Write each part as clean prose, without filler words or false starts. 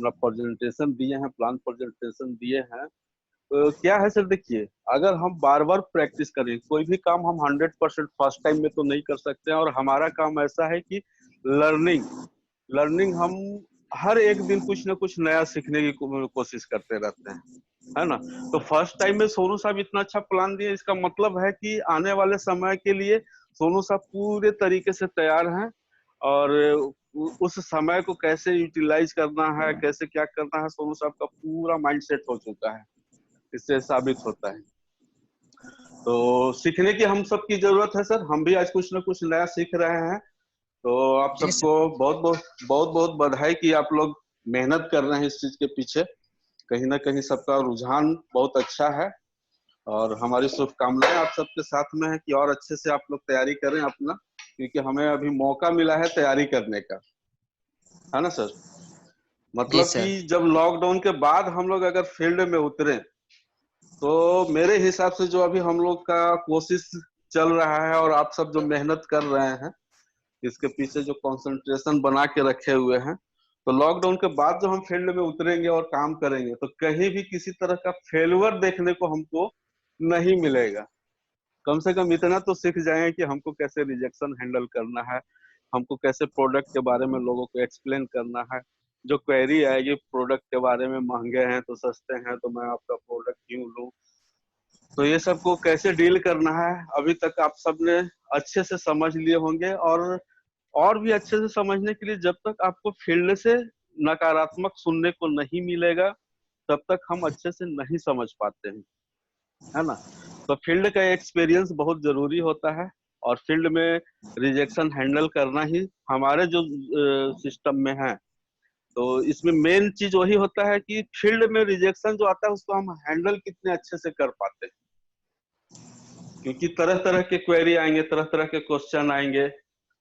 अपना प्रेजेंटेशन दिए हैं, प्लान प्रेजेंटेशन दिए हैं। तो क्या है सर, देखिए, अगर हम बार बार प्रैक्टिस करें, कोई भी काम हम 100% फर्स्ट टाइम में तो नहीं कर सकते हैं। और हमारा काम ऐसा है कि लर्निंग लर्निंग हम हर एक दिन कुछ ना कुछ नया सीखने की कोशिश करते रहते हैं, है ना। तो फर्स्ट टाइम में सोनू साहब इतना अच्छा प्लान दिए, इसका मतलब है कि आने वाले समय के लिए सोनू साहब पूरे तरीके से तैयार हैं। और उस समय को कैसे यूटिलाइज करना है, कैसे क्या करना है, सोनू साहब का पूरा माइंड सेट हो चुका है। इससे साबित होता है। तो सीखने की हम सबकी जरूरत है सर, हम भी आज कुछ ना कुछ नया सीख रहे हैं। तो आप जी सबको बहुत बहुत बधाई कि आप लोग मेहनत कर रहे हैं इस चीज के पीछे। कहीं ना कहीं सबका रुझान बहुत अच्छा है। और हमारी शुभकामनाएं आप सबके साथ में है कि और अच्छे से आप लोग तैयारी करें अपना, क्योंकि हमें अभी मौका मिला है तैयारी करने का, है ना सर। जी मतलब कि सर। जब लॉकडाउन के बाद हम लोग अगर फील्ड में उतरे, तो मेरे हिसाब से जो अभी हम लोग का कोशिश चल रहा है और आप सब जो मेहनत कर रहे हैं, इसके पीछे जो कंसंट्रेशन बना के रखे हुए हैं, तो लॉकडाउन के बाद जो हम फील्ड में उतरेंगे और काम करेंगे, तो कहीं भी किसी तरह का फेल्यूर देखने को हमको नहीं मिलेगा। कम से कम इतना तो सीख जाएंगे कि हमको कैसे रिजेक्शन हैंडल करना है, हमको कैसे प्रोडक्ट के बारे में लोगों को एक्सप्लेन करना है। जो क्वेरी आएगी प्रोडक्ट के बारे में, महंगे हैं तो सस्ते हैं तो मैं आपका प्रोडक्ट क्यों लूं, तो ये सबको कैसे डील करना है, अभी तक आप सबने अच्छे से समझ लिए होंगे। और भी अच्छे से समझने के लिए, जब तक आपको फील्ड से नकारात्मक सुनने को नहीं मिलेगा, तब तक हम अच्छे से नहीं समझ पाते हैं, है ना। तो फील्ड का एक्सपीरियंस बहुत जरूरी होता है। और फील्ड में रिजेक्शन हैंडल करना ही हमारे जो सिस्टम में है। तो इसमें मेन चीज वही होता है कि फील्ड में रिजेक्शन जो आता है उसको हम हैंडल कितने अच्छे से कर पाते हैं। क्योंकि तरह तरह के क्वेरी आएंगे, तरह तरह के क्वेश्चन आएंगे,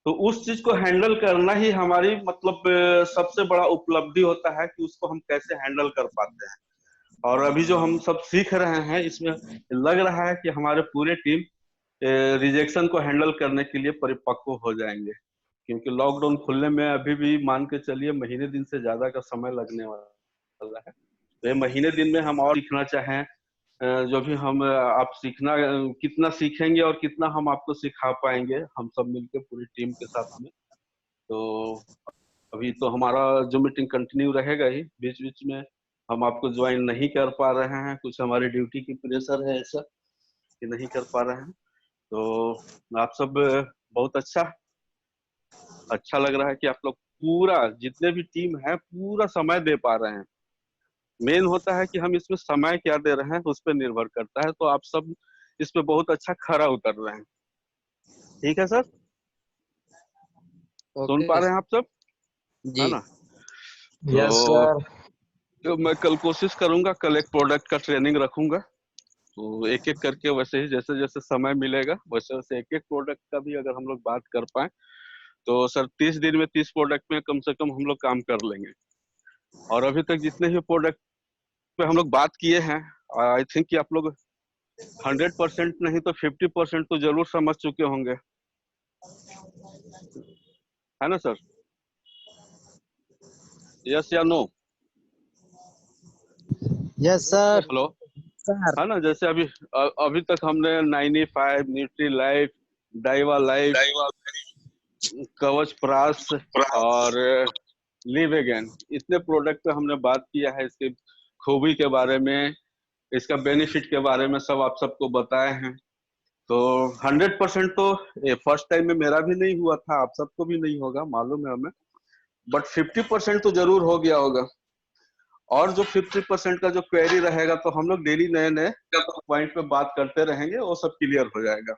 तो उस चीज को हैंडल करना ही हमारी मतलब सबसे बड़ा उपलब्धि होता है कि उसको हम कैसे हैंडल कर पाते हैं। और अभी जो हम सब सीख रहे हैं, इसमें लग रहा है कि हमारे पूरे टीम रिजेक्शन को हैंडल करने के लिए परिपक्व हो जाएंगे। क्योंकि लॉकडाउन खुलने में अभी भी मान के चलिए महीने दिन से ज्यादा का समय लगने वाला है। तो ये महीने दिन में हम और सीखना चाहें, जो भी हम आप सीखना कितना सीखेंगे और कितना हम आपको सिखा पाएंगे, हम सब मिलकर पूरी टीम के साथ में। तो अभी तो हमारा जो मीटिंग कंटिन्यू रहेगा ही, बीच बीच में हम आपको ज्वाइन नहीं कर पा रहे हैं, कुछ हमारी ड्यूटी की प्रेशर है ऐसा कि नहीं कर पा रहे हैं। तो आप सब बहुत अच्छा लग रहा है कि आप लोग पूरा, जितने भी टीम है, पूरा समय दे पा रहे हैं। मेन होता है कि हम इसमें समय क्या दे रहे हैं, उस पर निर्भर करता है। तो आप सब इस पे बहुत अच्छा खरा उतर रहे हैं। ठीक है सर, सुन पा ओके रहे हैं आप सब, है जी। ना। यस तो, सर। तो मैं कल कोशिश करूंगा, कल एक प्रोडक्ट का ट्रेनिंग रखूंगा। तो एक एक करके वैसे ही जैसे जैसे समय मिलेगा, वैसे वैसे एक एक प्रोडक्ट का भी अगर हम लोग बात कर पाए, तो सर 30 दिन में 30 प्रोडक्ट में कम से कम हम लोग काम कर लेंगे। और अभी तक जितने भी प्रोडक्ट पे हम लोग बात किए हैं, आई थिंक कि आप लोग 100% नहीं तो 50% तो जरूर समझ चुके होंगे, है ना सर। यस या no? Yes sir. Hello, sir. है ना। जैसे अभी तक हमने 95, न्यूट्री लाइफ, डाइवा लाइफ, कवच प्रास और लिव अगेन, इतने प्रोडक्ट पे हमने बात किया है। इसके खूबी के बारे में, इसका बेनिफिट के बारे में सब आप सबको बताए हैं। तो 100% तो ये फर्स्ट टाइम में मेरा भी नहीं हुआ था, आप सबको भी नहीं होगा, मालूम है हमें। बट 50% तो जरूर हो गया होगा। और जो 50% का जो क्वेरी रहेगा, तो हम लोग डेली नए नए पॉइंट पे बात करते रहेंगे, वो सब क्लियर हो जाएगा।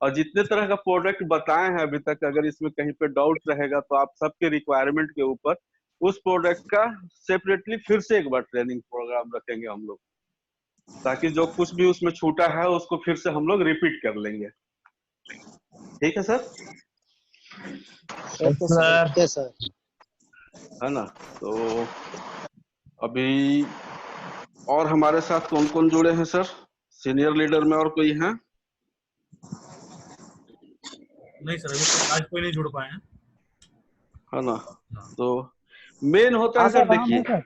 और जितने तरह का प्रोडक्ट बताए हैं अभी तक, अगर इसमें कहीं पे डाउट रहेगा, तो आप सबके रिक्वायरमेंट के ऊपर उस प्रोडक्ट का सेपरेटली फिर से एक बार ट्रेनिंग प्रोग्राम रखेंगे हम लोग, ताकि जो कुछ भी उसमें छूटा है उसको फिर से हम लोग रिपीट कर लेंगे। ठीक है sir, okay sir. Sir okay sir. है ना। तो अभी और हमारे साथ कौन कौन जुड़े हैं सर? सीनियर लीडर में और कोई है? नहीं सर, अभी तक आज कोई नहीं जुड़ पाए हैं। है ना। तो मेन होता है हाँ सर, सर, हाँ देखिए, मैं सर।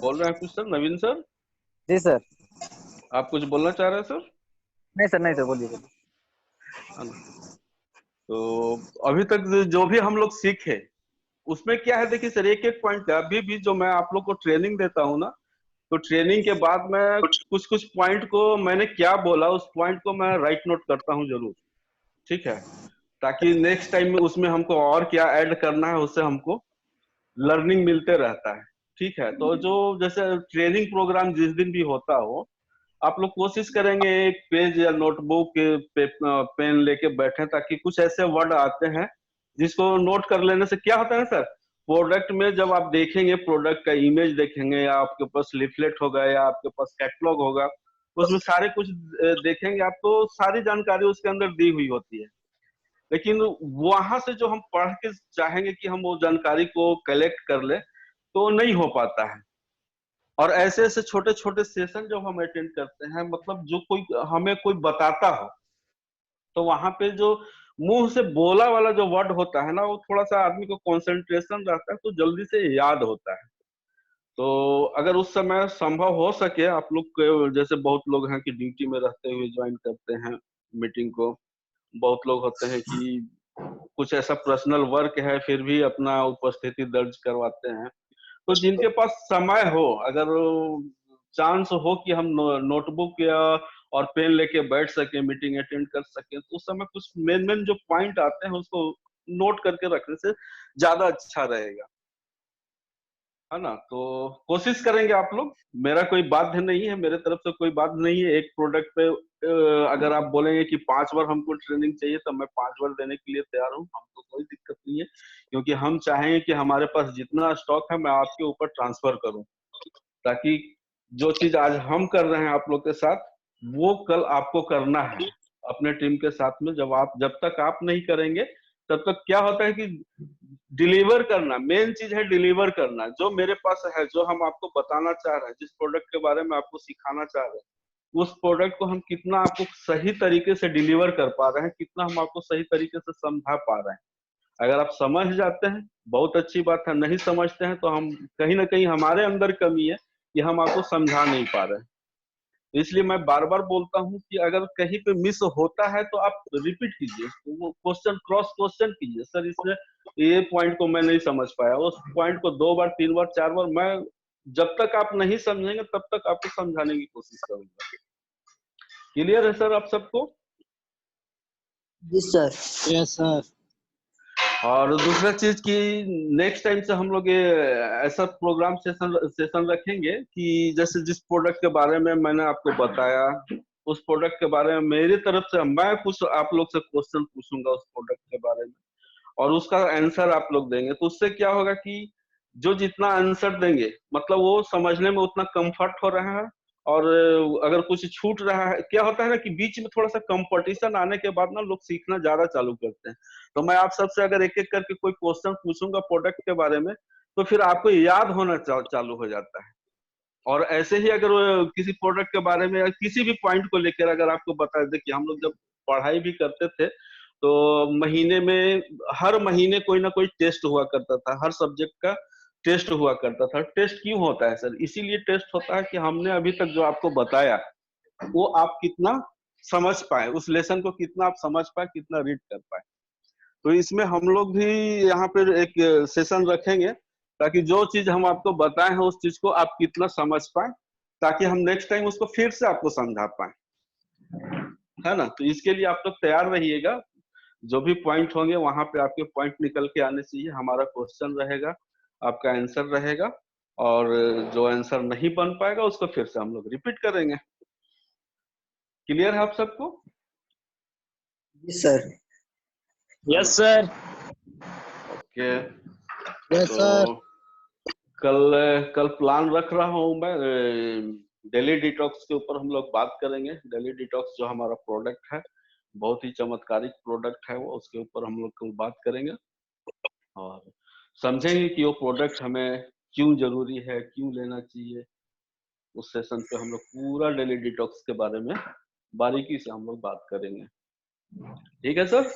बोल रहे हैं कुछ सर, नवीन सर, जी सर। आप कुछ बोलना चाह रहे हैं सर? नहीं सर, नहीं सर, बोलिए बोलिए। है ना? तो अभी तक जो भी हम लोग सीखे उसमें क्या है, देखिए सर, एक एक पॉइंट है। अभी भी जो मैं आप लोग को ट्रेनिंग देता हूँ ना, तो ट्रेनिंग के बाद मैं कुछ कुछ पॉइंट को, मैंने क्या बोला उस पॉइंट को मैं राइट नोट करता हूँ जरूर। ठीक है, ताकि नेक्स्ट टाइम में उसमें हमको और क्या ऐड करना है, उससे हमको लर्निंग मिलते रहता है। ठीक है, तो जो जैसे ट्रेनिंग प्रोग्राम जिस दिन भी होता हो, आप लोग कोशिश करेंगे एक पेज या नोटबुक पेन लेके बैठे, ताकि कुछ ऐसे वर्ड आते हैं जिसको नोट कर लेने से क्या होता है सर, प्रोडक्ट में जब आप देखेंगे, प्रोडक्ट का इमेज देखेंगे, या आपके पास लिफलेट होगा या आपके पास कैटलॉग होगा, उसमें सारे कुछ देखेंगे आप, तो सारी जानकारी उसके अंदर दी हुई होती है। लेकिन वहां से जो हम पढ़ के चाहेंगे कि हम वो जानकारी को कलेक्ट कर ले, तो नहीं हो पाता है। और ऐसे ऐसे छोटे छोटे सेशन जब हम अटेंड करते हैं, मतलब जो कोई हमें कोई बताता हो, तो वहां पे जो मुंह से बोला वाला जो वर्ड होता है ना, वो थोड़ा सा आदमी को कंसंट्रेशन रहता है, तो जल्दी से याद होता है। तो अगर उस समय संभव हो सके, आप लोग जैसे बहुत लोग हैं कि ड्यूटी में रहते हुए ज्वाइन करते हैं मीटिंग को, बहुत लोग होते हैं कि कुछ ऐसा पर्सनल वर्क है फिर भी अपना उपस्थिति दर्ज करवाते हैं। तो जिनके पास समय हो, अगर चांस हो कि हम नोटबुक या और पेन लेके बैठ सके, मीटिंग अटेंड कर सके, तो उस समय कुछ मेन मेन जो पॉइंट आते हैं उसको नोट करके रखने से ज्यादा अच्छा रहेगा। है ना? तो कोशिश करेंगे आप लोग। मेरा कोई बाध्य नहीं है, मेरे तरफ से कोई बाध्य नहीं है। एक प्रोडक्ट पे अगर आप बोलेंगे कि 5 बार हमको ट्रेनिंग चाहिए, तो मैं 5 बार देने के लिए तैयार हूँ, हमको कोई दिक्कत नहीं है। क्योंकि हम चाहेंगे कि हमारे पास जितना स्टॉक है मैं आपके ऊपर ट्रांसफर करूँ, ताकि जो चीज आज हम कर रहे हैं आप लोग के साथ, वो कल आपको करना है अपने टीम के साथ में। जब तक आप नहीं करेंगे, तब तक क्या होता है कि डिलीवर करना मेन चीज है। डिलीवर करना जो मेरे पास है, जो हम आपको बताना चाह रहे हैं, जिस प्रोडक्ट के बारे में आपको सिखाना चाह रहे हैं, उस प्रोडक्ट को हम कितना आपको सही तरीके से डिलीवर कर पा रहे हैं, कितना हम आपको सही तरीके से समझा पा रहे हैं। अगर आप समझ जाते हैं, बहुत अच्छी बात है। नहीं समझते हैं तो हम कहीं ना कहीं हमारे अंदर कमी है कि हम आपको समझा नहीं पा रहे हैं। इसलिए मैं बार बार बोलता हूँ कि अगर कहीं पे मिस होता है तो आप रिपीट कीजिए, तो वो क्वेश्चन क्रॉस क्वेश्चन कीजिए, सर इसमें ये पॉइंट को मैं नहीं समझ पाया, उस पॉइंट को 2 बार 3 बार 4 बार मैं, जब तक आप नहीं समझेंगे तब तक आपको समझाने की कोशिश करूंगा। क्लियर है सर आप सबको? जी सर। Yes sir. और दूसरा चीज की, नेक्स्ट टाइम से हम लोग ये ऐसा प्रोग्राम सेशन सेशन रखेंगे कि जैसे जिस प्रोडक्ट के बारे में मैंने आपको बताया, उस प्रोडक्ट के बारे में मेरी तरफ से मैं कुछ आप लोग से क्वेश्चन पूछूंगा उस प्रोडक्ट के बारे में, और उसका आंसर आप लोग देंगे। तो उससे क्या होगा कि जो जितना आंसर देंगे, मतलब वो समझने में उतना कंफर्ट हो रहा है। और अगर कुछ छूट रहा है, क्या होता है ना कि बीच में थोड़ा सा कंपटीशन आने के बाद ना लोग सीखना ज्यादा चालू करते हैं। तो मैं आप सबसे अगर एक एक करके कोई क्वेश्चन पूछूंगा प्रोडक्ट के बारे में, तो फिर आपको याद होना चालू हो जाता है। और ऐसे ही अगर किसी प्रोडक्ट के बारे में या किसी भी पॉइंट को लेकर अगर आपको बता दें कि हम लोग जब पढ़ाई भी करते थे, तो महीने में, हर महीने कोई ना कोई टेस्ट हुआ करता था, हर सब्जेक्ट का टेस्ट हुआ करता था। टेस्ट क्यों होता है सर? इसीलिए टेस्ट होता है कि हमने अभी तक जो आपको बताया, वो आप कितना समझ पाए, उस लेसन को कितना आप समझ पाए, कितना रीड कर पाए। तो इसमें हम लोग भी यहाँ पे एक सेशन रखेंगे, ताकि जो चीज हम आपको बताए हैं उस चीज को आप कितना समझ पाए, ताकि हम नेक्स्ट टाइम उसको फिर से आपको समझा पाए। है ना? तो इसके लिए आप लोग तैयार रहिएगा। जो भी पॉइंट होंगे वहां पे आपके पॉइंट निकल के आने चाहिए, हमारा क्वेश्चन रहेगा, आपका आंसर रहेगा। और जो आंसर नहीं बन पाएगा उसको फिर से हम लोग रिपीट करेंगे। क्लियर है आप सबको? जी सर। है यस ना? सर। ओके। यस तो सर। कल कल प्लान रख रहा हूँ मैं, डेली डिटॉक्स के ऊपर हम लोग बात करेंगे। डेली डिटॉक्स जो हमारा प्रोडक्ट है, बहुत ही चमत्कारिक प्रोडक्ट है वो, उसके ऊपर हम लोग कल बात करेंगे और समझेंगे कि वो प्रोडक्ट हमें क्यों जरूरी है, क्यों लेना चाहिए। उस सेशन पे हम लोग पूरा डेली डिटॉक्स के बारे में बारीकी से हम लोग बात करेंगे। ठीक है सर?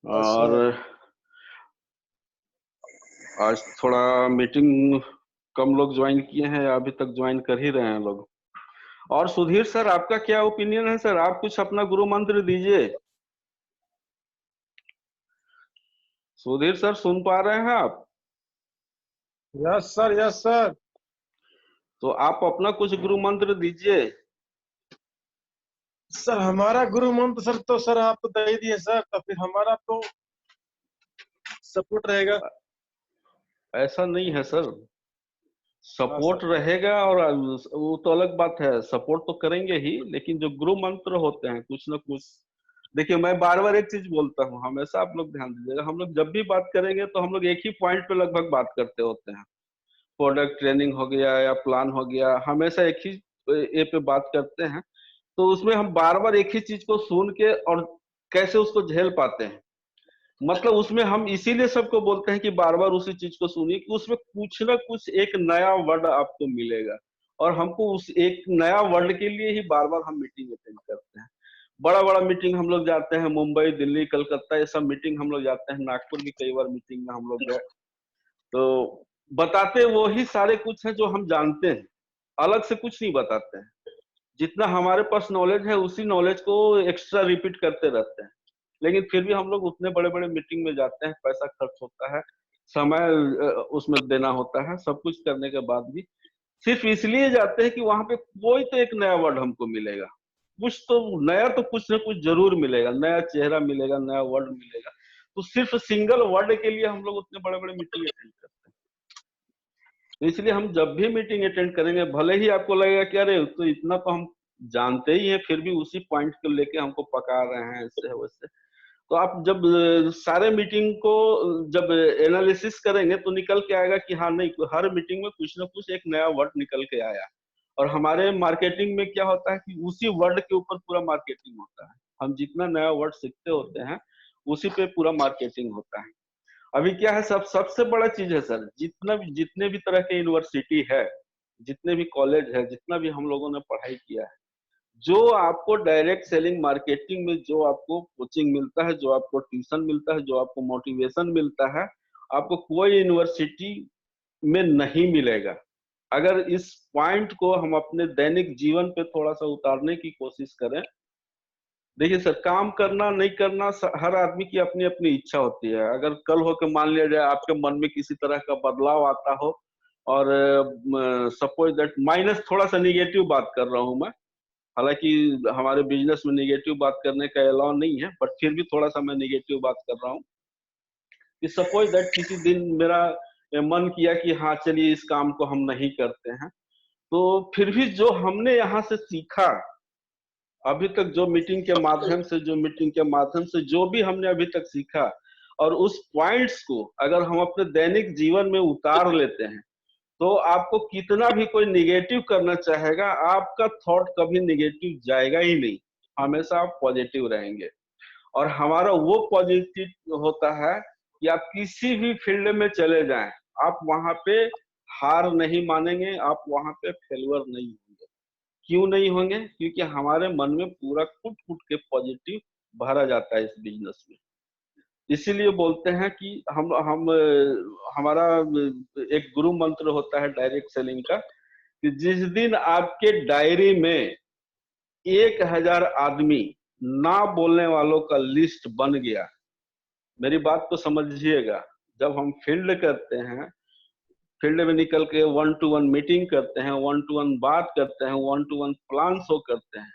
और आज थोड़ा मीटिंग कम लोग ज्वाइन किए हैं या अभी तक ज्वाइन कर ही रहे हैं लोग। और सुधीर सर, आपका क्या ओपिनियन है सर? आप कुछ अपना गुरु मंत्र दीजिए। सुधीर सर, सुन पा रहे हैं आप? Yes sir, yes sir. तो आप अपना कुछ गुरु मंत्र दीजिए। सर हमारा गुरु मंत्र सर, तो सर आप तो दे ही दिए सर, तो फिर हमारा तो सपोर्ट रहेगा। ऐसा नहीं है सर, हाँ सपोर्ट सर। रहेगा और वो तो अलग बात है, सपोर्ट तो करेंगे ही, लेकिन जो गुरु मंत्र होते हैं कुछ ना कुछ। देखिए, मैं बार बार एक चीज बोलता हूँ, हमेशा आप लोग ध्यान दीजिएगा, हम लोग जब भी बात करेंगे तो हम लोग एक ही पॉइंट पे लगभग बात करते होते हैं। प्रोडक्ट ट्रेनिंग हो गया या प्लान हो गया, हमेशा एक ही ए पे बात करते हैं। तो उसमें हम बार बार एक ही चीज को सुन के और कैसे उसको झेल पाते हैं, मतलब उसमें हम इसीलिए सबको बोलते हैं कि बार बार उसी चीज को सुनिए, कि उसमें कुछ ना कुछ एक नया वर्ड आपको मिलेगा। और हमको उस एक नया वर्ड के लिए ही बार बार हम मीटिंग अटेंड करते हैं। बड़ा बड़ा मीटिंग हम लोग जाते हैं, मुंबई, दिल्ली, कलकत्ता, ये सब मीटिंग हम लोग जाते हैं, नागपुर भी कई बार मीटिंग में हम लोग गए। तो बताते वो ही सारे कुछ है जो हम जानते हैं, अलग से कुछ नहीं बताते हैं। जितना हमारे पास नॉलेज है उसी नॉलेज को एक्स्ट्रा रिपीट करते रहते हैं। लेकिन फिर भी हम लोग उतने बड़े बड़े मीटिंग में जाते हैं, पैसा खर्च होता है, समय उसमें देना होता है, सब कुछ करने के बाद भी सिर्फ इसलिए जाते हैं कि वहां पे कोई तो एक नया वर्ड हमको मिलेगा। कुछ तो नया, तो कुछ ना कुछ जरूर मिलेगा, नया चेहरा मिलेगा, नया वर्ड मिलेगा। तो सिर्फ सिंगल वर्ड के लिए हम लोग उतने बड़े बड़े मीटिंग अटेंड करते हैं। तो इसलिए हम जब भी मीटिंग अटेंड करेंगे, भले ही आपको लगेगा कि अरे तो इतना तो हम जानते ही हैं, फिर भी उसी पॉइंट को लेके हमको पका रहे हैं इससे वैसे। तो आप जब सारे मीटिंग को जब एनालिसिस करेंगे तो निकल के आएगा कि हाँ, नहीं, हर मीटिंग में कुछ ना कुछ एक नया वर्ड निकल के आया। और हमारे मार्केटिंग में क्या होता है कि उसी वर्ड के ऊपर पूरा मार्केटिंग होता है। हम जितना नया वर्ड सीखते होते हैं उसी पे पूरा मार्केटिंग होता है। अभी क्या है, सबसे बड़ा चीज है सर, जितने भी तरह के यूनिवर्सिटी है, जितने भी कॉलेज है, जितना भी हम लोगों ने पढ़ाई किया है, जो आपको डायरेक्ट सेलिंग मार्केटिंग में जो आपको कोचिंग मिलता है, जो आपको ट्यूशन मिलता है, जो आपको मोटिवेशन मिलता है, आपको कोई यूनिवर्सिटी में नहीं मिलेगा। अगर इस पॉइंट को हम अपने दैनिक जीवन पे थोड़ा सा उतारने की कोशिश करें। देखिए सर, काम करना नहीं करना हर आदमी की अपनी अपनी इच्छा होती है। अगर कल हो के मान लिया जाए आपके मन में किसी तरह का बदलाव आता हो, और सपोज दैट, माइनस थोड़ा सा निगेटिव बात कर रहा हूं मैं, हालांकि हमारे बिजनेस में निगेटिव बात करने का अलाउ नहीं है, बट फिर भी थोड़ा सा मैं निगेटिव बात कर रहा हूँ कि सपोज दैट किसी दिन मेरा मन किया कि हाँ चलिए इस काम को हम नहीं करते हैं। तो फिर भी जो हमने यहाँ से सीखा अभी तक, जो भी हमने अभी तक सीखा, और उस पॉइंट्स को अगर हम अपने दैनिक जीवन में उतार लेते हैं, तो आपको कितना भी कोई निगेटिव करना चाहेगा, आपका थॉट कभी निगेटिव जाएगा ही नहीं, हमेशा आप पॉजिटिव रहेंगे। और हमारा वो पॉजिटिव होता है कि आप किसी भी फील्ड में चले जाएं, आप वहां पे हार नहीं मानेंगे, आप वहां पे फेलुअर नहीं होंगे। क्यों नहीं होंगे? क्योंकि हमारे मन में पूरा कूट कूट के पॉजिटिव भरा जाता है इस बिजनेस में। इसीलिए बोलते हैं कि हम हमारा एक गुरु मंत्र होता है डायरेक्ट सेलिंग का, कि जिस दिन आपके डायरी में 1000 आदमी ना बोलने वालों का लिस्ट बन गया, मेरी बात को समझिएगा, जब हम फील्ड करते हैं, फील्ड में निकल के 1-to-1 मीटिंग करते हैं, 1-to-1 बात करते हैं, 1-to-1 प्लान शो करते हैं,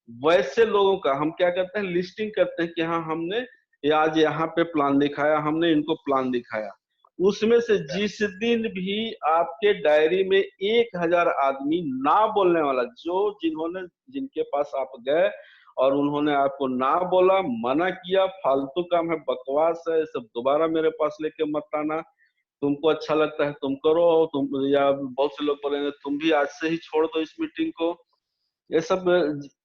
वैसे लोगों का हम क्या करते हैं, लिस्टिंग करते हैं कि हाँ हमने आज यहाँ पे प्लान दिखाया, हमने इनको प्लान दिखाया। उसमें से जिस दिन भी आपके डायरी में 1000 आदमी ना बोलने वाला, जिनके पास आप गए और उन्होंने आपको ना बोला, मना किया, फालतू काम है, बकवास है, सब दोबारा मेरे पास लेके मत आना, तुमको अच्छा लगता है तुम करो, तुम, या बहुत से लोग बोलेंगे तुम भी आज से ही छोड़ दो इस मीटिंग को, ये सब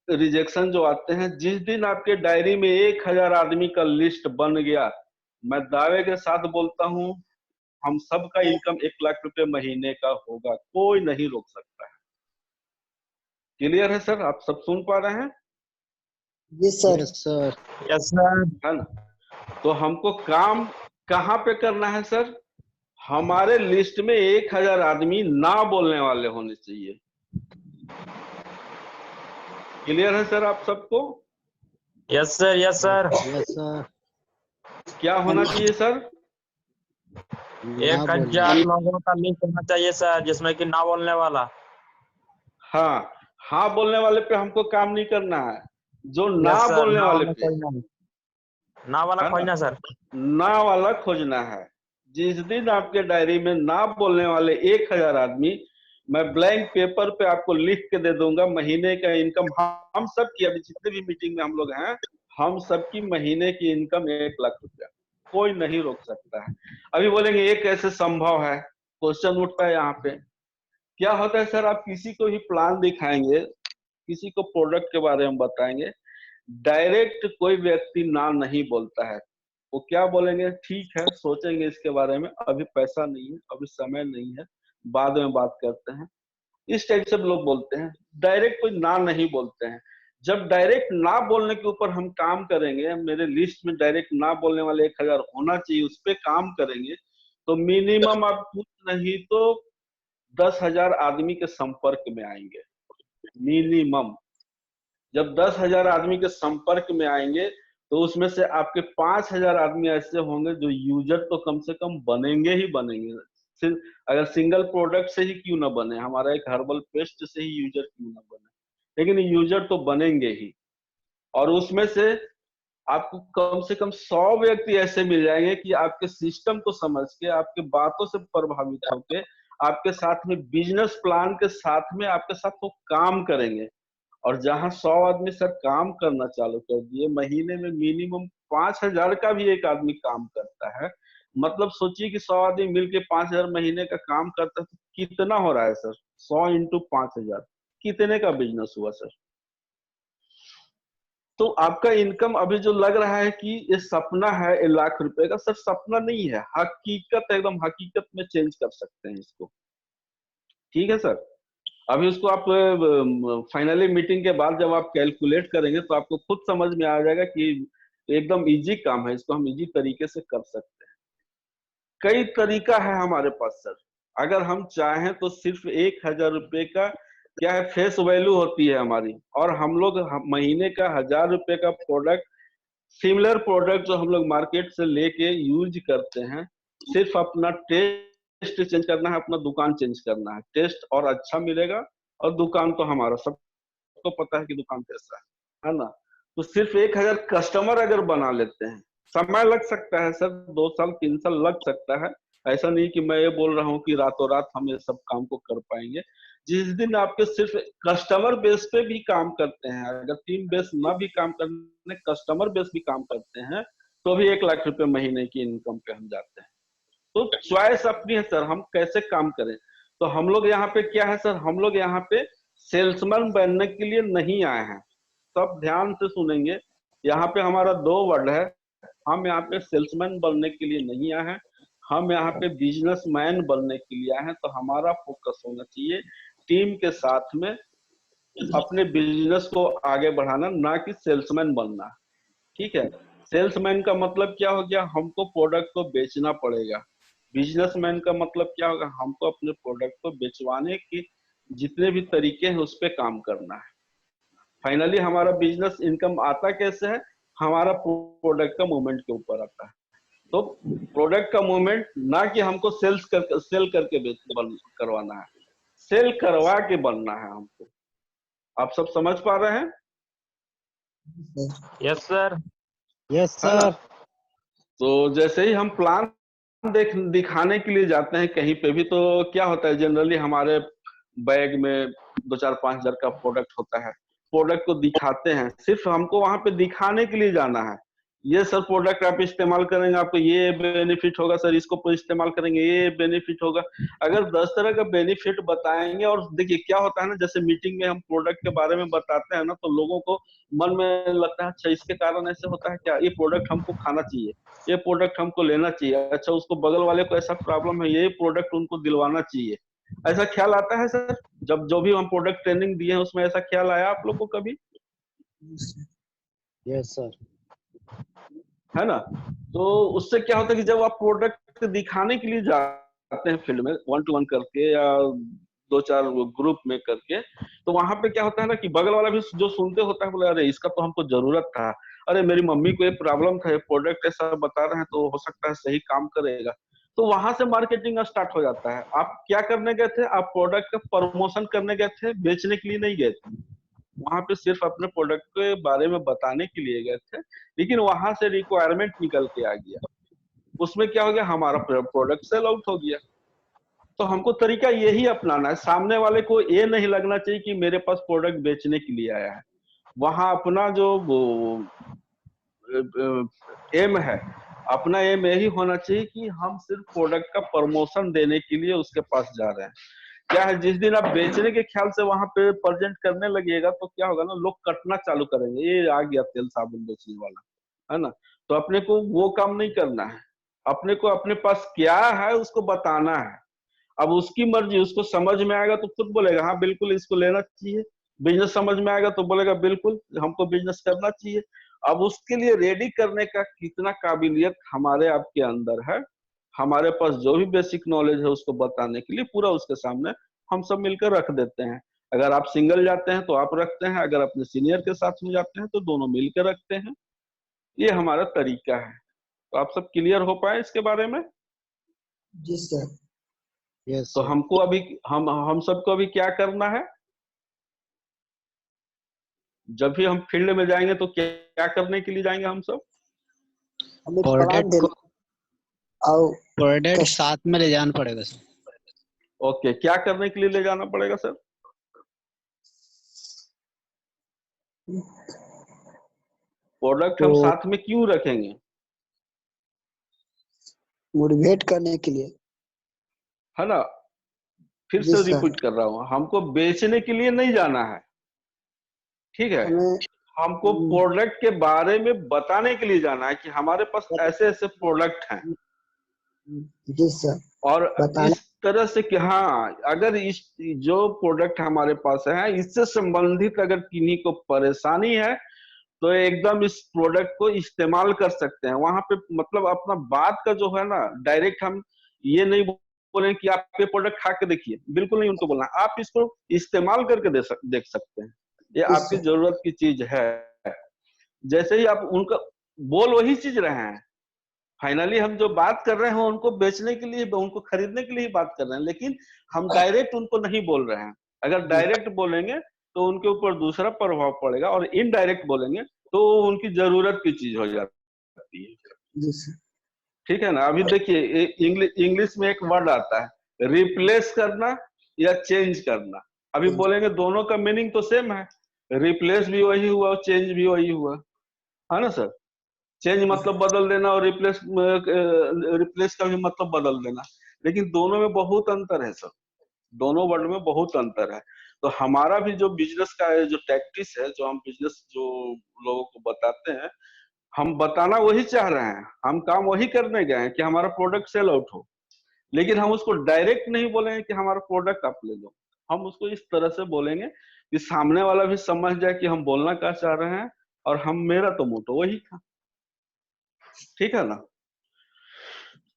रिजेक्शन जो आते हैं, जिस दिन आपके डायरी में 1000 आदमी का लिस्ट बन गया, मैं दावे के साथ बोलता हूँ, हम सबका इनकम 1 लाख रुपए महीने का होगा, कोई नहीं रोक सकता है। क्लियर है सर? आप सब सुन पा रहे हैं? जी sir. Yes sir. Yes sir. है ना? तो हमको काम कहाँ पे करना है सर? हमारे लिस्ट में 1000 आदमी ना बोलने वाले होने चाहिए। क्लियर है सर आप सबको? Yes sir, yes sir. Yes sir. क्या होना चाहिए सर? 1000 लोगों का लिस्ट होना चाहिए सर, जिसमें कि ना बोलने वाला। हाँ, हाँ बोलने वाले पे हमको काम नहीं करना है, जो ना यस सर, बोलने ना वाले वाला पे, खोजना है, ना वाला है ना? खोजना सर। ना वाला खोजना है। जिस दिन आपके डायरी में ना बोलने वाले 1000 आदमी, मैं ब्लैंक पेपर पे आपको लिख के दे दूंगा महीने का इनकम। हम सब की अभी जितने भी मीटिंग में हम लोग हैं, हम सबकी महीने की इनकम 1 लाख रुपया, कोई नहीं रोक सकता है। अभी बोलेंगे ये कैसे संभव है? क्वेश्चन उठता है यहाँ पे। क्या होता है सर, आप किसी को भी प्लान दिखाएंगे, किसी को प्रोडक्ट के बारे में बताएंगे, डायरेक्ट कोई व्यक्ति ना नहीं बोलता है। वो क्या बोलेंगे, ठीक है सोचेंगे इसके बारे में, अभी पैसा नहीं है, अभी समय नहीं है, बाद में बात करते हैं, इस टाइप से लोग बोलते हैं। डायरेक्ट कोई ना नहीं बोलते हैं। जब डायरेक्ट ना बोलने के ऊपर हम काम करेंगे, मेरे लिस्ट में डायरेक्ट ना बोलने वाले 1000 होना चाहिए, उस पर काम करेंगे, तो मिनिमम आप कुछ नहीं तो 10,000 आदमी के संपर्क में आएंगे मिनिमम। जब 10,000 आदमी के संपर्क में आएंगे, तो उसमें से आपके 5,000 आदमी ऐसे होंगे जो यूजर तो कम से कम बनेंगे ही बनेंगे। अगर सिंगल प्रोडक्ट से ही क्यों ना बने, हमारा एक हर्बल पेस्ट से ही यूजर क्यों ना बने, लेकिन यूजर तो बनेंगे ही। और उसमें से आपको कम से कम 100 व्यक्ति ऐसे मिल जाएंगे कि आपके सिस्टम को समझ के, आपके बातों से प्रभावित होकर, आपके साथ में बिजनेस प्लान के साथ में आपके साथ वो काम करेंगे। और जहां 100 आदमी सर काम करना चालू कर दिए, महीने में मिनिमम 5,000 का भी एक आदमी काम करता है, मतलब सोचिए कि 100 आदमी मिलके 5,000 महीने का काम करता है, तो कितना हो रहा है सर? 100 इंटू 5,000 कितने का बिजनेस हुआ सर? तो आपका इनकम अभी जो लग रहा है कि ये सपना है 1 लाख रुपए का, सर सपना नहीं है, हकीकत, एकदम हकीकत में चेंज कर सकते हैं इसको। ठीक है सर? अभी उसको आप फाइनली मीटिंग के बाद जब आप कैलकुलेट करेंगे, तो आपको खुद समझ में आ जाएगा कि एकदम इजी काम है, इसको हम इजी तरीके से कर सकते हैं। कई तरीका है हमारे पास सर। अगर हम चाहें तो सिर्फ 1,000 रुपए का क्या है, फेस वैल्यू होती है हमारी, और हम लोग महीने का 1,000 रुपए का प्रोडक्ट, सिमिलर प्रोडक्ट जो हम लोग मार्केट से लेके यूज करते हैं, सिर्फ अपना टेस्ट चेंज करना है, अपना दुकान चेंज करना है, टेस्ट और अच्छा मिलेगा। और दुकान तो हमारा सबको पता है कि दुकान कैसा है ना? तो सिर्फ 1,000 कस्टमर अगर बना लेते हैं, समय लग सकता है सर, 2 साल 3 साल लग सकता है। ऐसा नहीं कि मैं ये बोल रहा हूँ कि रातों रात हम ये सब काम को कर पाएंगे। जिस दिन आपके सिर्फ कस्टमर बेस पे भी काम करते हैं, अगर टीम बेस ना भी काम करने, कस्टमर बेस भी काम करते हैं, तो भी 1 लाख रुपए महीने की इनकम पे हम जाते हैं। तो चॉइस अपनी है सर, हम कैसे काम करें। तो हम लोग यहाँ पे क्या है सर, हम लोग यहाँ पे सेल्समैन बनने के लिए नहीं आए हैं। सब ध्यान से सुनेंगे, यहाँ पे हमारा 2 वर्ड है। हम यहाँ पे सेल्समैन बनने के लिए नहीं आए हैं, हम यहाँ पे बिजनेसमैन बनने के लिए आए हैं। तो हमारा फोकस होना चाहिए टीम के साथ में अपने बिजनेस को आगे बढ़ाना, ना कि सेल्समैन बनना। ठीक है? सेल्समैन का मतलब क्या हो गया, हमको प्रोडक्ट को बेचना पड़ेगा। बिजनेसमैन का मतलब क्या होगा, हमको अपने प्रोडक्ट को बेचवाने की जितने भी तरीके हैं उस पर काम करना है। फाइनली हमारा बिजनेस इनकम आता कैसे है, हमारा प्रोडक्ट का मूवमेंट के ऊपर आता है। तो प्रोडक्ट का मूवमेंट, ना कि हमको सेल करके करवाना है, सेल करवा के बनना है हमको। आप सब समझ पा रहे हैं? Yes sir. यस है ना? सर। तो जैसे ही हम प्लान दिखाने के लिए जाते हैं कहीं पे भी, तो क्या होता है, जनरली हमारे बैग में 2-4-5 हजार का प्रोडक्ट होता है। प्रोडक्ट को दिखाते हैं, सिर्फ हमको वहां पे दिखाने के लिए जाना है। ये सर प्रोडक्ट आप इस्तेमाल करेंगे, आपको ये बेनिफिट होगा सर, इसको इस्तेमाल करेंगे ये बेनिफिट होगा। अगर 10 तरह का बेनिफिट बताएंगे, और देखिए क्या होता है ना, जैसे मीटिंग में हम प्रोडक्ट के बारे में बताते हैं ना, तो लोगों को मन में लगता है अच्छा इसके कारण ऐसे होता है क्या, ये प्रोडक्ट हमको खाना चाहिए, ये प्रोडक्ट हमको लेना चाहिए, अच्छा उसको बगल वाले को ऐसा प्रॉब्लम है, ये प्रोडक्ट उनको दिलवाना चाहिए। ऐसा ख्याल आता है सर? जब जो भी हम प्रोडक्ट ट्रेनिंग दिए हैं उसमें ऐसा ख्याल आया आप लोग को कभी? Yes sir. है ना। तो उससे क्या होता है कि जब आप प्रोडक्ट दिखाने के लिए जाते हैं फील्ड में 1-to-1 करके या 2-4 ग्रुप में करके, तो वहां पे क्या होता है ना कि बगल वाला भी जो सुनते होता है बोले अरे इसका तो हमको जरूरत था, अरे मेरी मम्मी को ये प्रॉब्लम था, ये प्रोडक्ट ऐसा बता रहे हैं तो हो सकता है सही काम करेगा। तो वहां से मार्केटिंग स्टार्ट हो जाता है। आप क्या करने गए थे? आप प्रोडक्ट का प्रमोशन करने गए थे, बेचने के लिए नहीं गए थे। वहां पे सिर्फ अपने प्रोडक्ट के बारे में बताने के लिए गए थे। लेकिन वहां से रिक्वायरमेंट निकल के आ गया, उसमें क्या हो गया, हमारा प्रोडक्ट सेल आउट हो गया। तो हमको तरीका यही अपनाना है, सामने वाले को ये नहीं लगना चाहिए कि मेरे पास प्रोडक्ट बेचने के लिए आया है। वहां अपना जो एम है, अपना एम यही होना चाहिए कि हम सिर्फ प्रोडक्ट का प्रमोशन देने के लिए उसके पास जा रहे हैं। क्या है, जिस दिन आप बेचने के ख्याल से वहां पे प्रेजेंट करने लगेगा तो क्या होगा ना, लोग कटना चालू करेंगे, ये आ गया तेल साबुन बेचने वाला, है ना। तो अपने को वो काम नहीं करना है, अपने को अपने पास क्या है उसको बताना है। अब उसकी मर्जी, उसको समझ में आएगा तो खुद बोलेगा हाँ बिल्कुल इसको लेना चाहिए, बिजनेस समझ में आएगा तो बोलेगा बिल्कुल हमको बिजनेस करना चाहिए। अब उसके लिए रेडी करने का कितना काबिलियत हमारे आपके अंदर है, हमारे पास जो भी बेसिक नॉलेज है उसको बताने के लिए पूरा उसके सामने हम सब मिलकर रख देते हैं। अगर आप सिंगल जाते हैं तो आप रखते हैं, अगर अपने सीनियर के साथ में जाते हैं तो दोनों मिलकर रखते हैं। ये हमारा तरीका है। तो आप सब क्लियर हो पाए इसके बारे में? जी सर। यस तो सर। हमको अभी हम सबको अभी क्या करना है, जब भी हम फील्ड में जाएंगे तो क्या क्या करने के लिए जाएंगे हम सब? हमें प्लान प्रोडक्ट देना को और प्रोडक्ट कस- साथ में ले जाना पड़ेगा सर। ओके, क्या करने के लिए ले जाना पड़ेगा सर? प्रोडक्ट हम तो साथ में क्यों रखेंगे? मोटिवेट करने के लिए। है ना, फिर जी से सर। रिपीट कर रहा हूँ, हमको बेचने के लिए नहीं जाना है, ठीक है। हमें हमको प्रोडक्ट के बारे में बताने के लिए जाना है कि हमारे पास ऐसे ऐसे प्रोडक्ट हैं, जी सर और बताना। इस तरह से कि हाँ अगर इस जो प्रोडक्ट हमारे पास है इससे संबंधित अगर किन्हीं को परेशानी है तो एकदम इस प्रोडक्ट को इस्तेमाल कर सकते हैं। वहां पे मतलब अपना बात का जो है ना, डायरेक्ट हम ये नहीं बोलें कि आप ये प्रोडक्ट खा के देखिए, बिल्कुल नहीं उनको बोलना, आप इसको इस्तेमाल करके देख सकते हैं, ये जी आपकी सर। जरूरत की चीज है। जैसे ही आप उनका बोल वही चीज रहे हैं, फाइनली हम जो बात कर रहे हैं उनको बेचने के लिए, उनको खरीदने के लिए बात कर रहे हैं, लेकिन हम डायरेक्ट उनको नहीं बोल रहे हैं। अगर डायरेक्ट बोलेंगे तो उनके ऊपर दूसरा प्रभाव पड़ेगा, और इनडायरेक्ट बोलेंगे तो उनकी जरूरत की चीज हो जाती है। जी सर। ठीक है ना। अभी देखिए इंग्लिश में एक वर्ड आता है रिप्लेस करना या चेंज करना। अभी बोलेंगे दोनों का मीनिंग तो सेम है, रिप्लेस भी वही हुआ और चेंज भी वही हुआ, है ना सर। चेंज मतलब बदल देना और रिप्लेस का भी मतलब बदल देना, लेकिन दोनों में बहुत अंतर है सर, दोनों वर्ड में बहुत अंतर है। तो हमारा भी जो बिजनेस का जो टैक्टिस है, जो हम बिजनेस जो लोगों को बताते हैं, हम बताना वही चाह रहे हैं, हम काम वही करने गए हैं कि हमारा प्रोडक्ट सेल आउट हो। लेकिन हम उसको डायरेक्ट नहीं बोलेंगे कि हमारा प्रोडक्ट आप ले लो, हम उसको इस तरह से बोलेंगे कि सामने वाला भी समझ जाए कि हम बोलना क्या चाह रहे हैं, और हम मेरा तो मोटो वही था, ठीक है ना।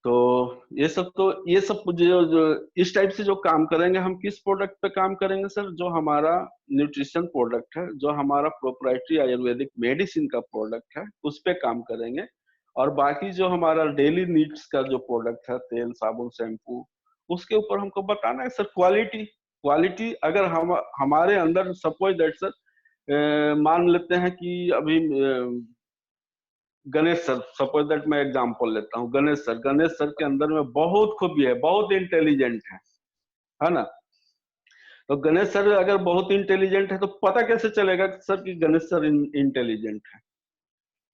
तो ये सब जो इस टाइप से जो काम करेंगे, हम किस प्रोडक्ट पे काम करेंगे सर? जो हमारा न्यूट्रिशन प्रोडक्ट है, जो हमारा प्रोप्राइटरी आयुर्वेदिक मेडिसिन का प्रोडक्ट है, उस पे काम करेंगे। और बाकी जो हमारा डेली नीड्स का जो प्रोडक्ट है, तेल साबुन शैम्पू, उसके ऊपर हमको बताना है सर क्वालिटी। क्वालिटी अगर हम हमारे अंदर सपोज दैट सर मान लेते हैं कि अभी गणेश सर, सपोज दैट मैं एग्जांपल लेता हूँ, गणेश सर के अंदर में बहुत खूबी है, बहुत इंटेलिजेंट है ना। तो गणेश सर अगर बहुत इंटेलिजेंट है तो पता कैसे चलेगा सर कि गणेश सर इंटेलिजेंट है?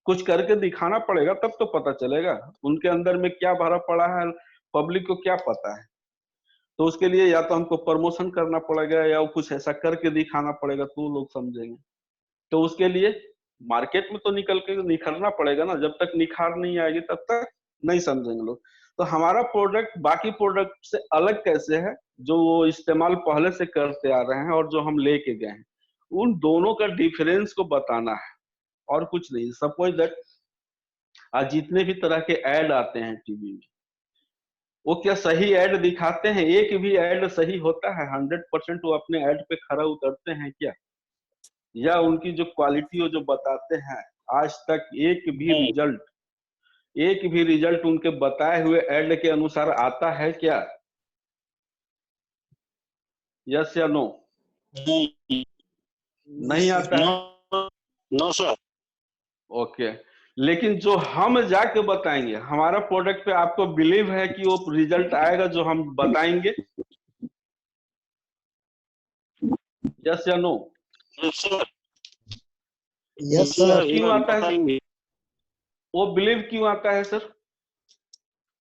कुछ करके दिखाना पड़ेगा तब तो पता चलेगा उनके अंदर में क्या भरा पड़ा है, पब्लिक को क्या पता है। तो उसके लिए या तो हमको प्रमोशन करना पड़ेगा या कुछ ऐसा करके दिखाना पड़ेगा तो लोग समझेंगे। तो उसके लिए मार्केट में तो निकल के निखरना पड़ेगा ना, जब तक निखार नहीं आएगी तब तक नहीं समझेंगे लोग। तो हमारा प्रोडक्ट बाकी प्रोडक्ट से अलग कैसे है, जो वो इस्तेमाल पहले से करते आ रहे हैं और जो हम लेके गए हैं, उन दोनों का डिफरेंस को बताना है और कुछ नहीं। सपोज दैट आज जितने भी तरह के ऐड आते हैं टीवी में, वो क्या सही ऐड दिखाते हैं? एक भी ऐड सही होता है? 100% वो अपने ऐड पे खरा उतरते हैं क्या? या उनकी जो क्वालिटी वो जो बताते हैं, आज तक एक भी रिजल्ट उनके बताए हुए ऐड के अनुसार आता है क्या? यस या नो? नहीं आता है। No sir. ओके, लेकिन जो हम जाके बताएंगे, हमारा प्रोडक्ट पे आपको बिलीव है कि वो रिजल्ट आएगा जो हम बताएंगे? यस या नो? Yes sir. क्यों आता है? वो बिलीव क्यों आता है सर?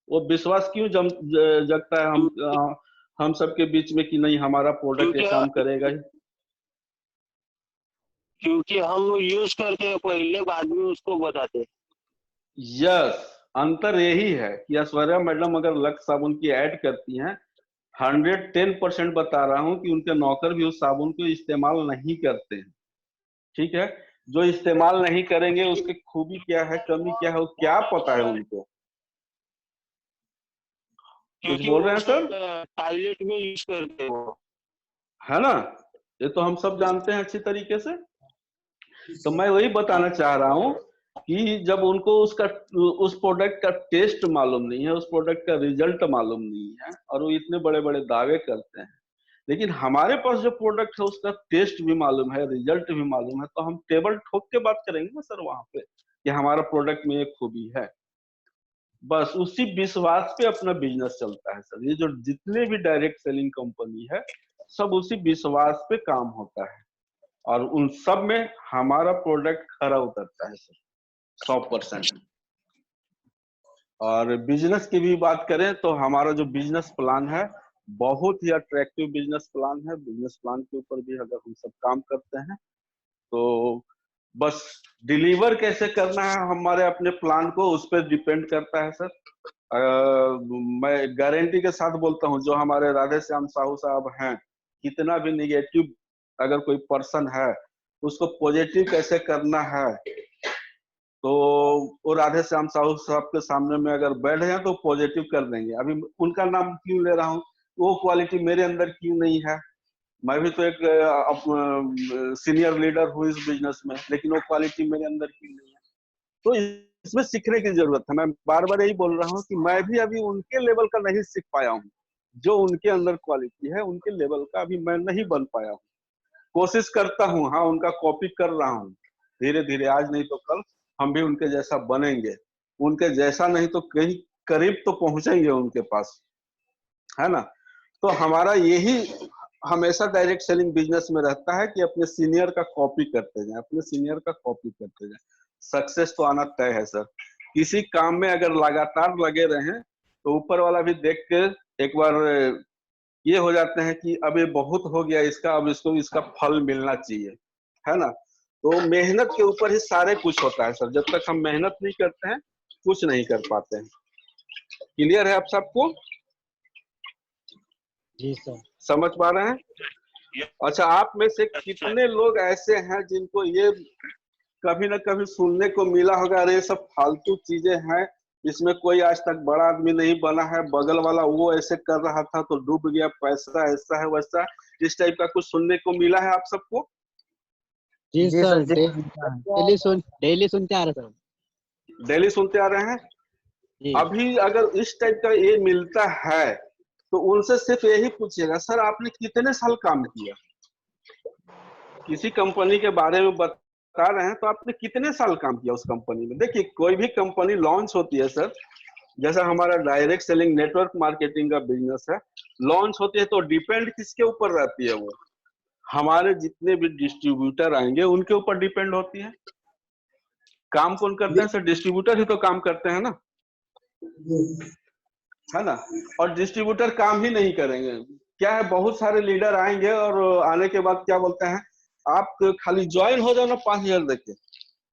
वो विश्वास क्यों जगता है हम सबके बीच में कि नहीं हमारा प्रोडक्ट ये काम करेगा ही? क्योंकि हम यूज करते हैं पहले, बाद में उसको बताते हैं। यस, अंतर यही है कि ऐश्वर्या मैडम अगर लक्स साबुन की ऐड करती हैं, 110% बता रहा हूं कि उनके नौकर भी उस साबुन को इस्तेमाल नहीं करते हैं। ठीक है, जो इस्तेमाल नहीं करेंगे उसकी खूबी क्या है, कमी क्या है, वो क्या पता है उनको? कुछ बोल रहे हैं सर? टॉयलेट में यूज करते हैं वो, है ना? ये तो हम सब जानते हैं अच्छी तरीके से। तो मैं वही बताना चाह रहा हूँ कि जब उनको उस प्रोडक्ट का टेस्ट मालूम नहीं है, उस प्रोडक्ट का रिजल्ट मालूम नहीं है, और वो इतने बड़े बड़े दावे करते हैं, लेकिन हमारे पास जो प्रोडक्ट है उसका टेस्ट भी मालूम है, रिजल्ट भी मालूम है, तो हम टेबल ठोक के बात करेंगे ना सर वहां पे कि हमारा प्रोडक्ट में एक खूबी है। बस उसी विश्वास पे अपना बिजनेस चलता है सर। ये जो जितने भी डायरेक्ट सेलिंग कंपनी है, सब उसी विश्वास पे काम होता है, और उन सब में हमारा प्रोडक्ट खरा उतरता है सर, 100%। और बिजनेस की भी बात करें तो हमारा जो बिजनेस प्लान है, बहुत ही अट्रैक्टिव बिजनेस प्लान है। बिजनेस प्लान के ऊपर भी अगर हम सब काम करते हैं, तो बस डिलीवर कैसे करना है हमारे अपने प्लान को, उस पर डिपेंड करता है सर। मैं गारंटी के साथ बोलता हूँ, जो हमारे राधे श्याम साहू साहब हैं, कितना भी निगेटिव अगर कोई पर्सन है, उसको पॉजिटिव कैसे करना है, तो वो राधे श्याम साहू साहब के सामने में अगर बैठ जाए तो पॉजिटिव कर देंगे। अभी उनका नाम क्यों ले रहा हूँ? वो क्वालिटी मेरे अंदर क्यों नहीं है? मैं भी तो एक सीनियर लीडर हूँ इस बिजनेस में, लेकिन वो क्वालिटी मेरे अंदर क्यों नहीं है? तो इसमें सीखने की जरूरत है। मैं बार बार यही बोल रहा हूँ कि मैं भी अभी उनके लेवल का नहीं सीख पाया हूँ, जो उनके अंदर क्वालिटी है उनके लेवल का अभी मैं नहीं बन पाया हूँ। कोशिश करता हूँ, हाँ, उनका कॉपी कर रहा हूँ धीरे धीरे, आज नहीं तो कल हम भी उनके जैसा बनेंगे। उनके जैसा नहीं तो कहीं करीब तो पहुंचेंगे उनके पास, है ना? तो हमारा यही हमेशा डायरेक्ट सेलिंग बिजनेस में रहता है कि अपने सीनियर का कॉपी करते जाएं, अपने सीनियर का कॉपी करते जाएं। सक्सेस तो आना तय है सर। किसी काम में अगर लगातार लगे रहें तो ऊपर वाला भी देख के एक बार ये हो जाते हैं कि अब ये बहुत हो गया इसका, अब इसको इसका फल मिलना चाहिए, है ना? तो मेहनत के ऊपर ही सारे कुछ होता है सर। जब तक हम मेहनत नहीं करते हैं, कुछ नहीं कर पाते हैं। क्लियर है आप सबको? जी सर। समझ पा रहे हैं? अच्छा, आप में से कितने लोग ऐसे हैं जिनको ये कभी ना कभी सुनने को मिला होगा, अरे सब फालतू चीजें हैं, इसमें कोई आज तक बड़ा आदमी नहीं बना है, बगल वाला वो ऐसे कर रहा था तो डूब गया, पैसा ऐसा है वैसा, इस टाइप का कुछ सुनने को मिला है आप सबको? जी सर, डेली सुनते आ रहे सर। डेली सुनते आ रहे हैं। अभी अगर इस टाइप का ये मिलता है तो उनसे सिर्फ यही पूछिएगा, सर आपने कितने साल काम किया? किसी कंपनी के बारे में बता रहे हैं तो आपने कितने साल काम किया उस कंपनी में? देखिए, कोई भी कंपनी लॉन्च होती है सर, जैसा हमारा डायरेक्ट सेलिंग नेटवर्क मार्केटिंग का बिजनेस है, लॉन्च होती है तो डिपेंड किसके ऊपर रहती है? वो हमारे जितने भी डिस्ट्रीब्यूटर आएंगे उनके ऊपर डिपेंड होती है। काम कौन करते हैं सर? डिस्ट्रीब्यूटर ही तो काम करते हैं ना, है ना? और डिस्ट्रीब्यूटर काम ही नहीं करेंगे। क्या है, बहुत सारे लीडर आएंगे और आने के बाद क्या बोलते हैं, आप खाली ज्वाइन हो जाओ ना 5,000 देके,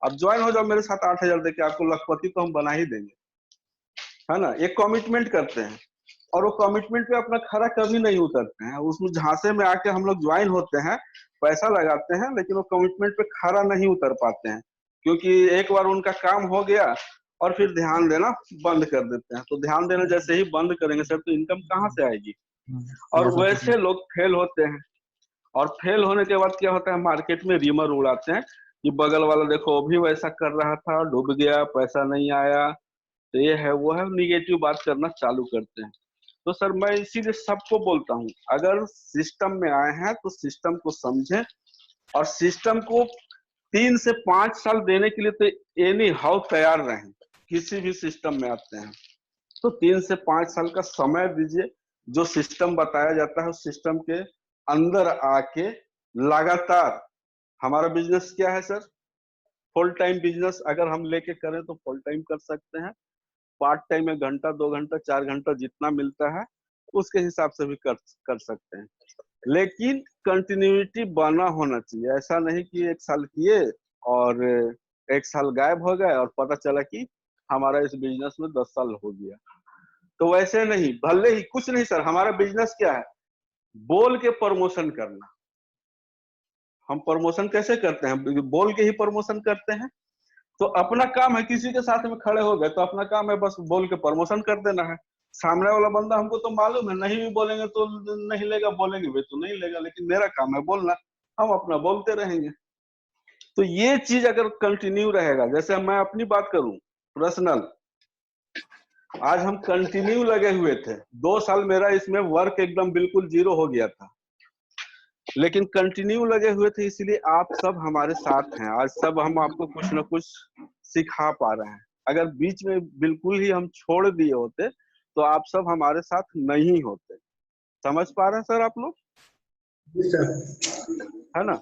आप ज्वाइन हो जाओ मेरे साथ 8,000 देके, आपको लखपति तो हम बना ही देंगे, है ना? एक कमिटमेंट करते हैं और वो कमिटमेंट पे अपना खरा कभी नहीं उतरते हैं। उसमें झांसे में आके हम लोग ज्वाइन होते हैं, पैसा लगाते हैं, लेकिन वो कमिटमेंट पे खरा नहीं उतर पाते हैं, क्योंकि एक बार उनका काम हो गया और फिर ध्यान देना बंद कर देते हैं। तो ध्यान देना जैसे ही बंद करेंगे सर तो इनकम कहाँ से आएगी? और वैसे लोग फेल होते हैं, और फेल होने के बाद क्या होता है, मार्केट में रीमर उड़ाते हैं कि बगल वाला देखो वो भी वैसा कर रहा था, डूब गया, पैसा नहीं आया, तो ये है वो है, निगेटिव बात करना चालू करते हैं। तो सर मैं इसीलिए सबको बोलता हूँ, अगर सिस्टम में आए हैं तो सिस्टम को समझें, और सिस्टम को 3 से 5 साल देने के लिए तो एनी हाउ तैयार रहें। किसी भी सिस्टम में आते हैं तो 3 से 5 साल का समय दीजिए, जो सिस्टम बताया जाता है उस सिस्टम के अंदर आके लगातार। हमारा बिजनेस क्या है सर, फुल टाइम बिजनेस अगर हम लेके करें तो फुल टाइम कर सकते हैं, पार्ट टाइम में घंटा 2 घंटा 4 घंटा जितना मिलता है उसके हिसाब से भी कर सकते हैं, लेकिन कंटिन्यूटी बना होना चाहिए। ऐसा नहीं कि 1 साल किए और 1 साल गायब हो गए और पता चला कि हमारा इस बिजनेस में 10 साल हो गया। तो वैसे नहीं, भले ही कुछ नहीं सर, हमारा बिजनेस क्या है, बोल के प्रमोशन करना। हम प्रमोशन कैसे करते हैं, बोल के ही प्रमोशन करते हैं। तो अपना काम है, किसी के साथ में खड़े हो गए तो अपना काम है बस बोल के प्रमोशन कर देना है। सामने वाला बंदा हमको तो मालूम है नहीं भी बोलेंगे तो नहीं लेगा, बोलेंगे भी तो नहीं लेगा, लेकिन मेरा काम है बोलना, हम अपना बोलते रहेंगे। तो ये चीज अगर कंटिन्यू रहेगा, जैसे मैं अपनी बात करूं पर्सनल, आज हम कंटिन्यू लगे हुए थे, 2 साल मेरा इसमें वर्क एकदम बिल्कुल 0 हो गया था, लेकिन कंटिन्यू लगे हुए थे, इसलिए आप सब हमारे साथ हैं। आज सब हम आपको कुछ न कुछ सिखा पा रहे हैं। अगर बीच में बिल्कुल ही हम छोड़ दिए होते तो आप सब हमारे साथ नहीं होते। समझ पा रहे हैं सर आप लोग, है ना?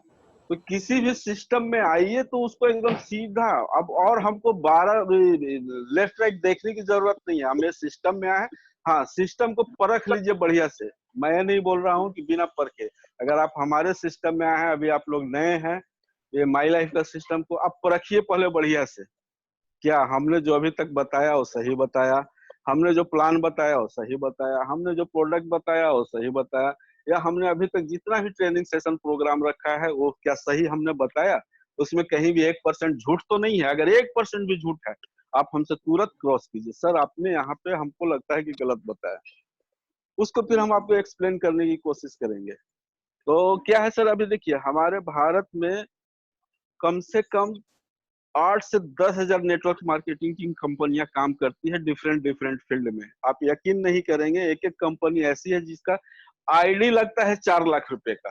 तो किसी भी सिस्टम में आइए तो उसको एकदम सीधा, अब और हमको 12 लेफ्ट राइट देखने की जरूरत नहीं है, हम ये सिस्टम में आए। हाँ, सिस्टम को परख लीजिए बढ़िया से। मैं ये नहीं बोल रहा हूँ कि बिना परखे, अगर आप हमारे सिस्टम में आए हैं, अभी आप लोग नए हैं, ये माई लाइफ का सिस्टम को आप परखिए पहले बढ़िया से। क्या हमने जो अभी तक बताया वो सही बताया, हमने जो प्लान बताया वो सही बताया, हमने जो प्रोडक्ट बताया वो सही बताया, या हमने अभी तक जितना भी ट्रेनिंग सेशन प्रोग्राम रखा है वो क्या सही हमने बताया? उसमें कहीं भी 1% झूठ तो नहीं है। अगर 1% भी झूठ है आप हमसे तुरंत क्रॉस कीजिए, सर आपने यहाँ पे हमको लगता है कि गलत बताया, उसको फिर हम आपको एक्सप्लेन करने की कोशिश करेंगे। तो क्या है सर, अभी देखिए हमारे भारत में कम से कम 8 से 10 हजार नेटवर्क मार्केटिंग की कंपनियां काम करती है डिफरेंट डिफरेंट फील्ड में। आप यकीन नहीं करेंगे, एक एक कंपनी ऐसी है जिसका आईडी लगता है 4 लाख रुपए का।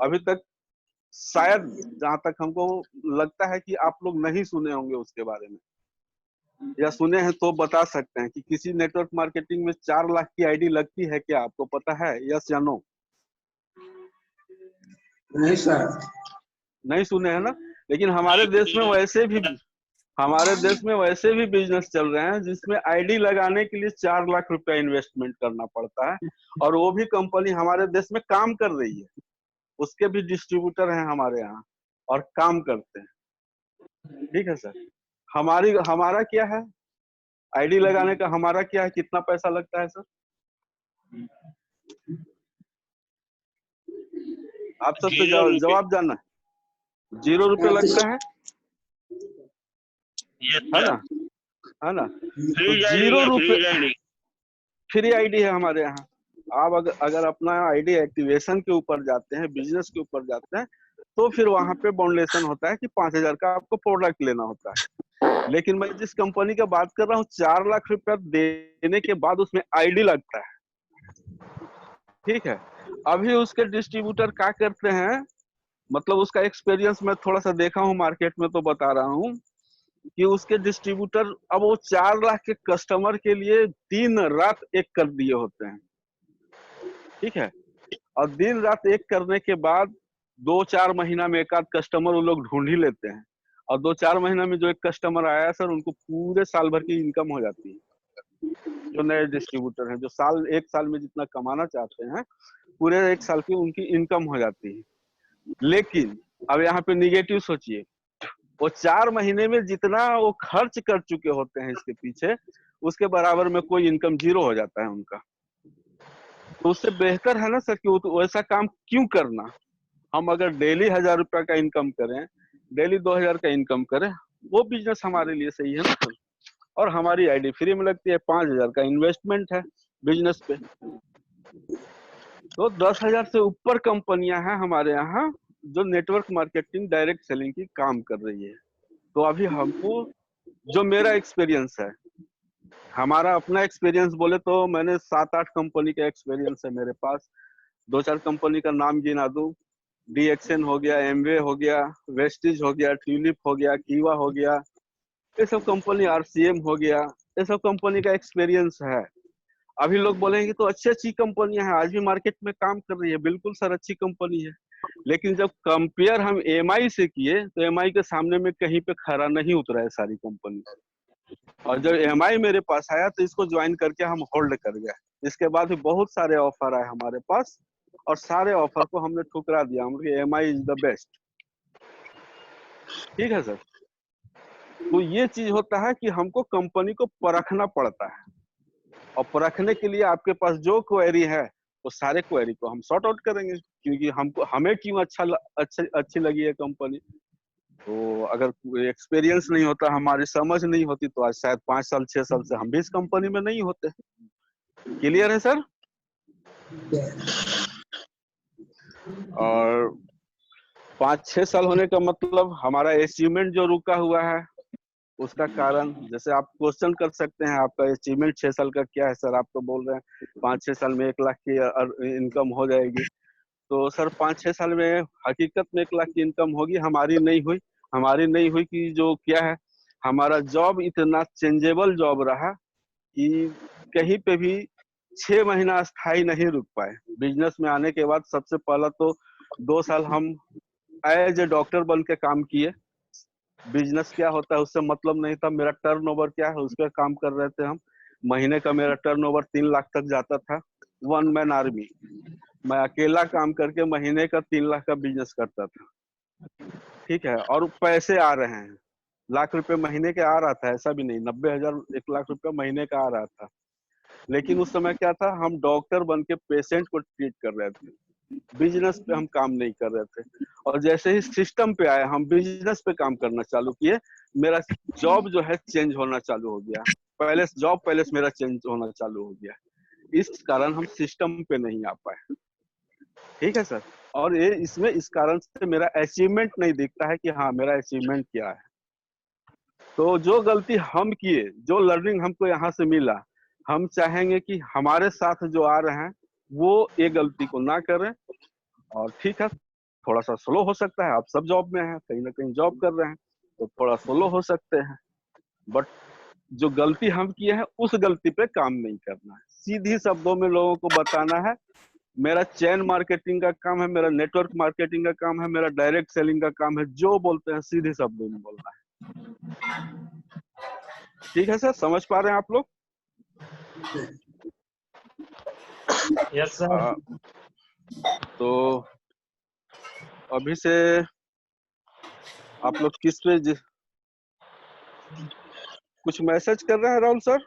अभी तक शायद जहां तक हमको लगता है कि आप लोग नहीं सुने होंगे उसके बारे में, या सुने हैं तो बता सकते हैं कि किसी नेटवर्क मार्केटिंग में 4 लाख की आईडी लगती है, क्या आपको पता है? यस या नो? नहीं सर, नहीं सुने हैं ना? लेकिन हमारे देश में वैसे भी बिजनेस चल रहे हैं जिसमें आईडी लगाने के लिए 4 लाख रुपया इन्वेस्टमेंट करना पड़ता है, और वो भी कंपनी हमारे देश में काम कर रही है, उसके भी डिस्ट्रीब्यूटर हैं हमारे यहाँ और काम करते हैं। ठीक है सर, हमारा क्या है आईडी लगाने का, हमारा क्या है, कितना पैसा लगता है सर? आप सबसे जवाब जानना है। 0 रुपये लगता है ना, है ना? तो 0 रुपये फ्री आईडी है हमारे यहाँ। आप अगर अपना आईडी एक्टिवेशन के ऊपर जाते हैं, बिजनेस के ऊपर जाते हैं, तो फिर वहां पे बाउंडेशन होता है कि 5,000 का आपको प्रोडक्ट लेना होता है। लेकिन मैं जिस कंपनी का बात कर रहा हूँ 4 लाख रुपया देने के बाद उसमें आईडी लगता है। ठीक है, अभी उसके डिस्ट्रीब्यूटर क्या करते हैं, मतलब उसका एक्सपीरियंस मैं थोड़ा सा देखा हूँ मार्केट में, तो बता रहा हूँ कि उसके डिस्ट्रीब्यूटर अब वो 4 लाख के कस्टमर के लिए दिन रात एक कर दिए होते हैं। ठीक है, और दिन रात एक करने के बाद 2-4 महीना में एक आध कस्टमर वो लोग ढूंढ ही लेते हैं, और 2-4 महीना में जो एक कस्टमर आया सर, उनको पूरे साल भर की इनकम हो जाती है। जो नए डिस्ट्रीब्यूटर हैं, जो एक साल में जितना कमाना चाहते हैं, पूरे 1 साल की उनकी इनकम हो जाती है। लेकिन अब यहाँ पे निगेटिव सोचिए, वो 4 महीने में जितना वो खर्च कर चुके होते हैं इसके पीछे, उसके बराबर में कोई इनकम 0 हो जाता है उनका। तो उससे बेहतर है ना सर कि वो वैसा काम क्यों करना। हम अगर डेली 1,000 रुपया का इनकम करें, डेली 2,000 का इनकम करें, वो बिजनेस हमारे लिए सही है ना सर। और हमारी आईडी फ्री में लगती है, 5,000 का इन्वेस्टमेंट है बिजनेस पे। तो 10,000 से ऊपर कंपनियां हैं हमारे यहाँ जो नेटवर्क मार्केटिंग डायरेक्ट सेलिंग की काम कर रही है। तो अभी हमको जो मेरा एक्सपीरियंस है, हमारा अपना एक्सपीरियंस बोले तो मैंने 7-8 कंपनी का एक्सपीरियंस है मेरे पास। 2-4 कंपनी का नाम गिना दूं, DXN हो गया, एमवे हो गया, वेस्टिज हो गया, ट्यूलिप हो गया, कीवा हो गया, ये सब कंपनी, RCM हो गया, ये सब कंपनी का एक्सपीरियंस है। अभी लोग बोलेंगे तो अच्छी अच्छी कंपनियां हैं, आज भी मार्केट में काम कर रही है, बिल्कुल सर अच्छी कंपनी है। लेकिन जब कंपेयर हम MI से किए तो MI के सामने में कहीं पे खरा नहीं उतरा है सारी कंपनी। और जब MI मेरे पास आया तो इसको ज्वाइन करके हम होल्ड कर गए। इसके बाद भी बहुत सारे ऑफर आए हमारे पास और सारे ऑफर को हमने ठुकरा दिया। हम MI इज द बेस्ट। ठीक है सर। तो ये चीज होता है कि हमको कंपनी को परखना पड़ता है, और परखने के लिए आपके पास जो क्वेरी है वो सारे क्वेरी को हम सॉर्ट आउट करेंगे, क्योंकि हमको हमें क्यों अच्छी लगी है कंपनी। तो अगर एक्सपीरियंस नहीं होता, हमारी समझ नहीं होती, तो आज शायद 5 साल 6 साल से हम भी इस कंपनी में नहीं होते। क्लियर है सर? और 5-6 साल होने का मतलब हमारा अचीवमेंट जो रुका हुआ है उसका कारण, जैसे आप क्वेश्चन कर सकते हैं आपका अचीवमेंट 6 साल का क्या है सर। आप तो बोल रहे हैं 5-6 साल में 1 लाख की इनकम हो जाएगी। तो सर 5-6 साल में हकीकत में 1 लाख की इनकम होगी, हमारी नहीं हुई। हमारी नहीं हुई कि जो क्या है, हमारा जॉब इतना चेंजेबल जॉब रहा कि कहीं पे भी 6 महीना स्थायी नहीं रुक पाए। बिजनेस में आने के बाद सबसे पहला तो 2 साल हम एज ए डॉक्टर बन के काम किए। बिजनेस क्या होता है उससे मतलब नहीं था, मेरा टर्नओवर क्या है उस पर काम कर रहे थे हम। महीने का मेरा टर्नओवर 3 लाख तक जाता था। 1 मैन आर्मी, मैं अकेला काम करके महीने का 3 लाख का बिजनेस करता था। ठीक है, और पैसे आ रहे हैं, लाख रुपए महीने के आ रहा था, ऐसा भी नहीं 90,000 1 लाख रुपए महीने का आ रहा था। लेकिन उस समय क्या था, हम डॉक्टर बन के पेशेंट को ट्रीट कर रहे थे, बिजनेस पे हम काम नहीं कर रहे थे। और जैसे ही सिस्टम पे आए, हम बिजनेस पे काम करना चालू किए, मेरा जॉब जो है चेंज होना चालू हो गया। पहले जॉब पहले से मेरा चेंज होना चालू हो गया। इस कारण हम सिस्टम पे नहीं आ पाए। ठीक है सर। और ये इसमें इस कारण से मेरा अचीवमेंट नहीं दिखता है कि हाँ मेरा अचीवमेंट क्या है। तो जो गलती हम किए, जो लर्निंग हमको यहाँ से मिला, हम चाहेंगे कि हमारे साथ जो आ रहे हैं वो ये गलती को ना करें। और ठीक है, थोड़ा सा स्लो हो सकता है, आप सब जॉब में हैं, कहीं ना कहीं जॉब कर रहे हैं, तो थोड़ा स्लो हो सकते हैं। बट जो गलती हम किए हैं उस गलती पे काम नहीं करना है। सीधी शब्दों में लोगों को बताना है, मेरा चैन मार्केटिंग का काम है, मेरा नेटवर्क मार्केटिंग का काम है, मेरा डायरेक्ट सेलिंग का काम है। जो बोलते हैं सीधे शब्दों में बोलना है। ठीक है सर, समझ पा रहे हैं आप लोग? Yes sir. तो अभी से आप लोग किस पे कुछ मैसेज कर रहे हैं राहुल सर?